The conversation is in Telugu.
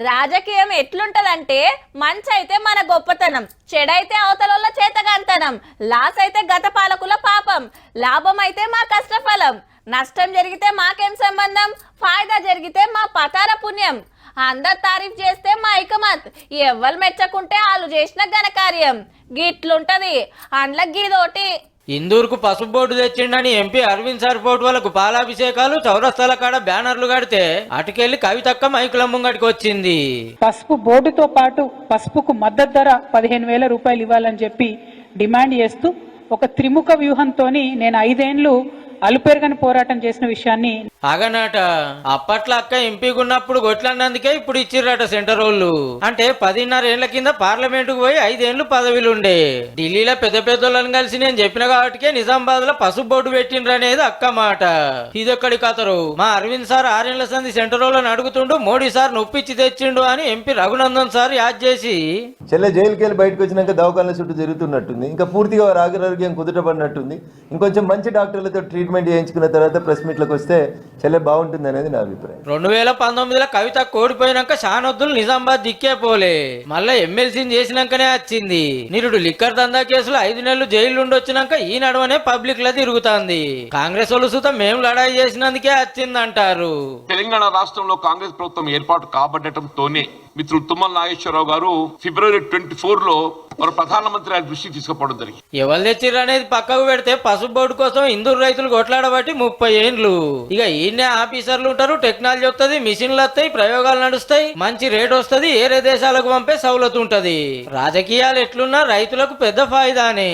రాజకీయం ఎట్లుంటదంటే మంచి అయితే మన గొప్పతనం, చెడైతే అవతల చేతగాంతనం, లాస్ అయితే గత పాలకుల పాపం, లాభం అయితే మా కష్టఫలం, నష్టం జరిగితే మాకేం సంబంధం, ఫాయిదా జరిగితే మా పతార పుణ్యం, అందరు తారీఫ్ చేస్తే మా ఇకమత్, ఎవ్వరు మెచ్చకుంటే వాళ్ళు చేసిన ఘనకార్యం. గిట్లుంటది అండ్ల గీదోటి. ఇందూరుకు పసుపు బోర్డు తెచ్చిండని ఎంపీ అరవింద్ సర్పోర్ట్ వాళ్ళకు పాలాభిషేకాలు చౌరస్తాల కాడ బ్యానర్లు కడితే అటుకెళ్లి కవితక్క మైకుల ముంగటికి వచ్చింది. పసుపు బోర్డుతో పాటు పసుపుకు మద్దతు ధర 15,000 రూపాయలు ఇవ్వాలని చెప్పి డిమాండ్ చేస్తూ ఒక త్రిముఖ వ్యూహంతోని నేను 5 ఏళ్లు అలుపెరగని పోరాటం చేసిన విషయాన్ని అగనాట అప్పట్లో అక్క ఎంపీగున్నప్పుడు కొట్లాడినందుకే ఇప్పుడు ఇచ్చిర్రట సెంటర్ వాళ్ళు. అంటే 10.5 ఏళ్ల కింద పార్లమెంటుకు పోయి 5 ఏళ్లు పదవిలుండే. ఢిల్లీలో పెద్ద పెద్దోళ్ళని కలిసి నేను చెప్పిన కాబట్టికే నిజామాబాద్ లో పసుపు బోర్డు పెట్టిండ్రనేది అక్క మాట. ఇదొక్కడి కథరు. మా అరవింద్ సార్ 6 ఏళ్ల సంది సెంటర్ వాళ్ళని అడుగుతుండు, మోడీ సార్ నొప్పిచ్చి తెచ్చిండు అని ఎంపీ రఘునందన్ సార్ యాద్ చేసి చెల్లె జైలుకి వెళ్ళి బయటకు వచ్చినాక దవాఖాన చుట్టూ జరుగుతున్నట్టుంది, ఇంకా పూర్తిగా ఆరోగ్యం కుదుటపడినట్టుంది. ఇంకొంచెం మంచి డాక్టర్లతో ట్రీట్మెంట్ చేయించుకున్న తర్వాత ప్రెస్ మీట్లకు వస్తే చెల్లె బాగుంటుంది అనేది నా అభిప్రాయం. 2019లో కవిత కోడిపోయినాక షానొద్దులు నిజామాబాద్ దిక్కే పోలే, మళ్ళా ఎమ్మెల్సీని చేసినాకనే వచ్చింది. నిరుడు లిక్కర్ దందా కేసులో 5 నెలలు జైలు నుండి వచ్చినాక ఈ నడవనే పబ్లిక్ లో తిరుగుతాంది. కాంగ్రెస్ వాళ్ళు సుతం మేము లడాయి చేసినందుకే వచ్చిందంటారు. తెలంగాణ రాష్ట్రంలో కాంగ్రెస్ ప్రభుత్వం ఏర్పాటు కాబడటంతోనే మిత్రులు తుమ్మల నాగేశ్వరరావు గారు February 24లో మన ప్రధానమంత్రి దృష్టికి తీసుకుపోవడం జరిగింది. ఎవరు తెచ్చిర్రు అనేది పక్కకు పెడితే పసుపు బోర్డు కోసం ఇందూరు రైతులు కొట్లాడబట్టి 30 ఏండ్లు. ఇక ఈయనే ఆఫీసర్లు ఉంటారు, టెక్నాలజీ వస్తుంది, మిషన్లు వస్తాయి, ప్రయోగాలు నడుస్తాయి, మంచి రేట్ వస్తుంది, ఏరే దేశాలకు పంపే సౌలత్ ఉంటది. రాజకీయాలు ఎట్లున్నా రైతులకు పెద్ద ఫాయిదానే.